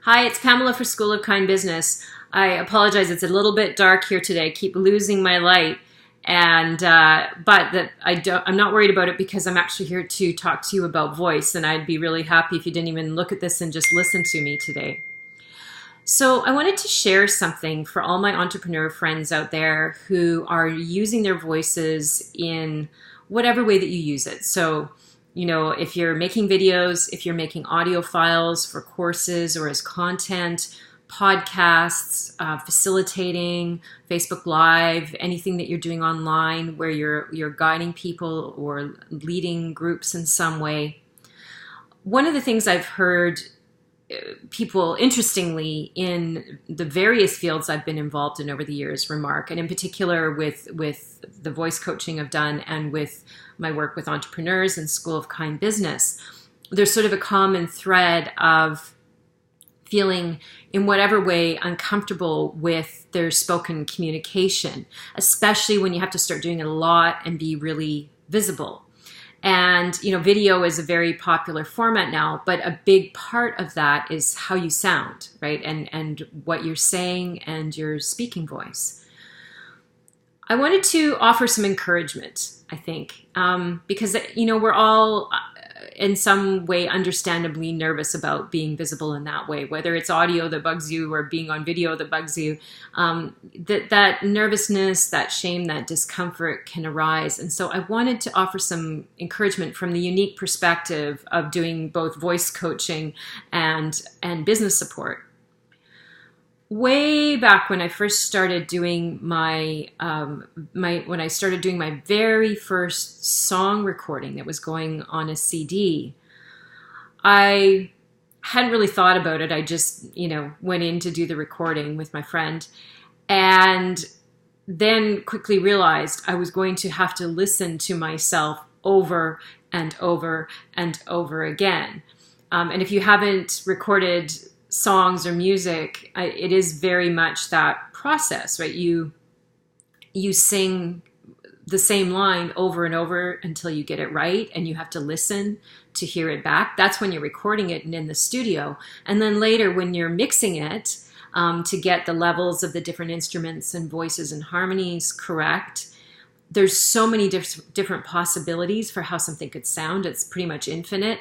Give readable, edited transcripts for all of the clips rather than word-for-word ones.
Hi, it's Pamela for School of Kind Business. I apologize, it's a little bit dark here today. I keep losing my light, and I'm not worried about it because I'm actually here to talk to you about voice, and I'd be really happy if you didn't even look at this and just listen to me today. So I wanted to share something for all my entrepreneur friends out there who are using their voices in whatever way that you use it. So, if you're making videos, if you're making audio files for courses or as content, podcasts, facilitating, Facebook Live, anything that you're doing online where you're guiding people or leading groups in some way. One of the things I've heard people, interestingly, in the various fields I've been involved in over the years remark, and in particular with the voice coaching I've done and with my work with entrepreneurs and School of Kind Business, there's sort of a common thread of feeling in whatever way uncomfortable with their spoken communication, especially when you have to start doing it a lot and be really visible. And, video is a very popular format now, but a big part of that is how you sound, right? And what you're saying and your speaking voice. I wanted to offer some encouragement, I think, because, we're all in some way understandably nervous about being visible in that way, whether it's audio that bugs you or being on video that bugs you. That nervousness, that shame, that discomfort can arise. And so I wanted to offer some encouragement from the unique perspective of doing both voice coaching and business support. Way back when I first started doing my very first song recording that was going on a CD, I hadn't really thought about it. I just, went in to do the recording with my friend, and then quickly realized I was going to have to listen to myself over and over and over again. And if you haven't recorded songs or music, it is very much that process, right? You sing the same line over and over until you get it right, and you have to listen to hear it back. That's when you're recording it and in the studio. And then later when you're mixing it to get the levels of the different instruments and voices and harmonies correct, there's so many different possibilities for how something could sound. It's pretty much infinite.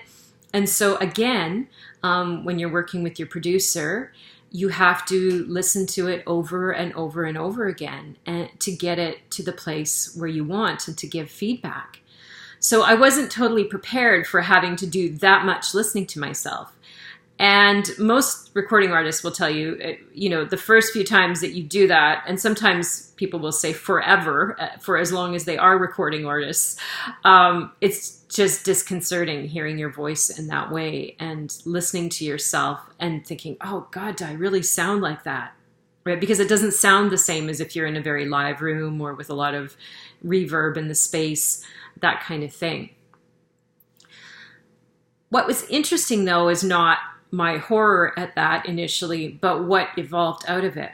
And so again, when you're working with your producer, you have to listen to it over and over and over again and to get it to the place where you want and to give feedback. So I wasn't totally prepared for having to do that much listening to myself. And most recording artists will tell you, the first few times that you do that, and sometimes people will say forever, for as long as they are recording artists, it's just disconcerting hearing your voice in that way and listening to yourself and thinking, oh God, do I really sound like that? Right? Because it doesn't sound the same as if you're in a very live room or with a lot of reverb in the space, that kind of thing. What was interesting, though, is not my horror at that initially, but what evolved out of it.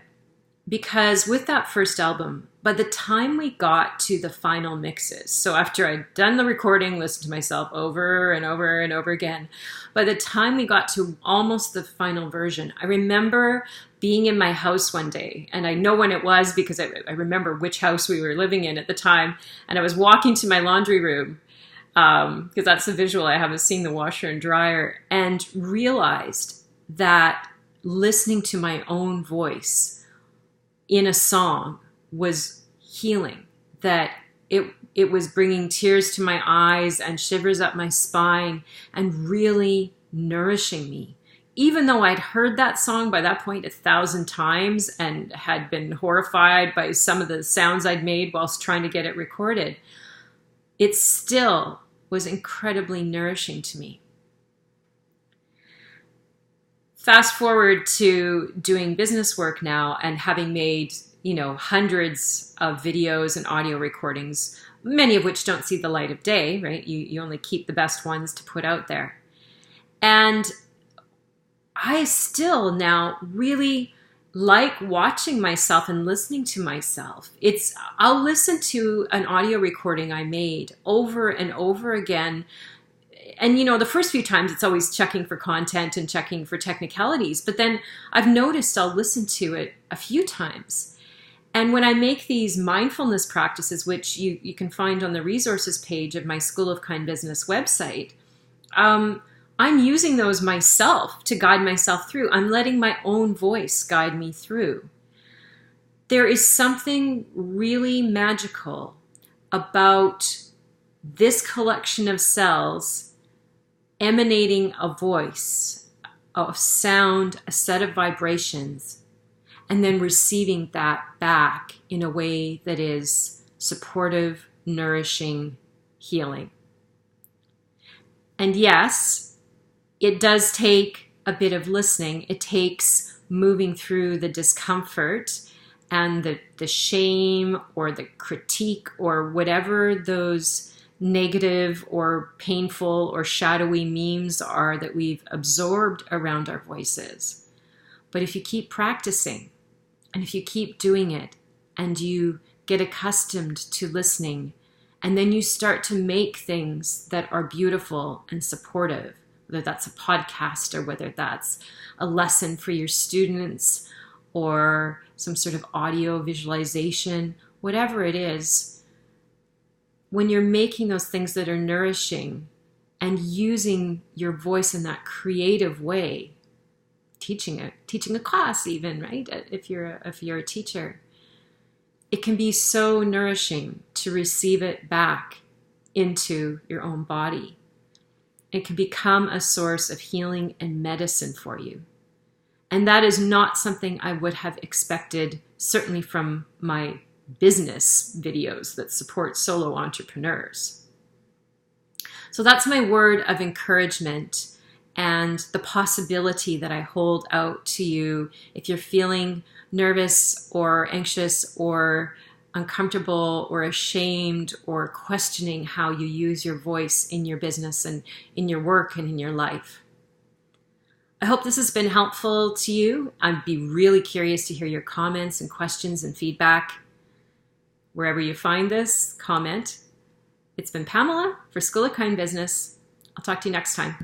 Because with that first album, by the time we got to the final mixes, so after I'd done the recording, listened to myself over and over and over again, by the time we got to almost the final version, I remember being in my house one day, and I know when it was because I remember which house we were living in at the time, and I was walking to my laundry room, because that's the visual I have of seeing the washer and dryer, and realized that listening to my own voice in a song was healing, that it was bringing tears to my eyes and shivers up my spine and really nourishing me. Even though I'd heard that song by that point 1,000 times and had been horrified by some of the sounds I'd made whilst trying to get it recorded, it still was incredibly nourishing to me. Fast forward to doing business work now and having made, hundreds of videos and audio recordings, many of which don't see the light of day, right? You only keep the best ones to put out there. And I still now really like watching myself and listening to myself. I'll listen to an audio recording I made over and over again And, you know, the first few times it's always checking for content and checking for technicalities. But then I've noticed I'll listen to it a few times. And when I make these mindfulness practices, which you can find on the resources page of my School of Kind Business website, I'm using those myself to guide myself through. I'm letting my own voice guide me through. There is something really magical about this collection of cells emanating a voice, a sound, a set of vibrations, and then receiving that back in a way that is supportive, nourishing, healing. And yes, it does take a bit of listening. It takes moving through the discomfort and the shame or the critique or whatever those negative or painful or shadowy memes are that we've absorbed around our voices. But if you keep practicing and if you keep doing it and you get accustomed to listening, and then you start to make things that are beautiful and supportive, whether that's a podcast or whether that's a lesson for your students or some sort of audio visualization, whatever it is, when you're making those things that are nourishing and using your voice in that creative way, teaching a class even, right? If you're a teacher, it can be so nourishing to receive it back into your own body. It can become a source of healing and medicine for you. And that is not something I would have expected, certainly from my business videos that support solo entrepreneurs. So that's my word of encouragement and the possibility that I hold out to you if you're feeling nervous or anxious or uncomfortable or ashamed or questioning how you use your voice in your business and in your work and in your life. I hope this has been helpful to you. I'd be really curious to hear your comments and questions and feedback. Wherever you find this, comment. It's been Pamela for School of Kind Business. I'll talk to you next time.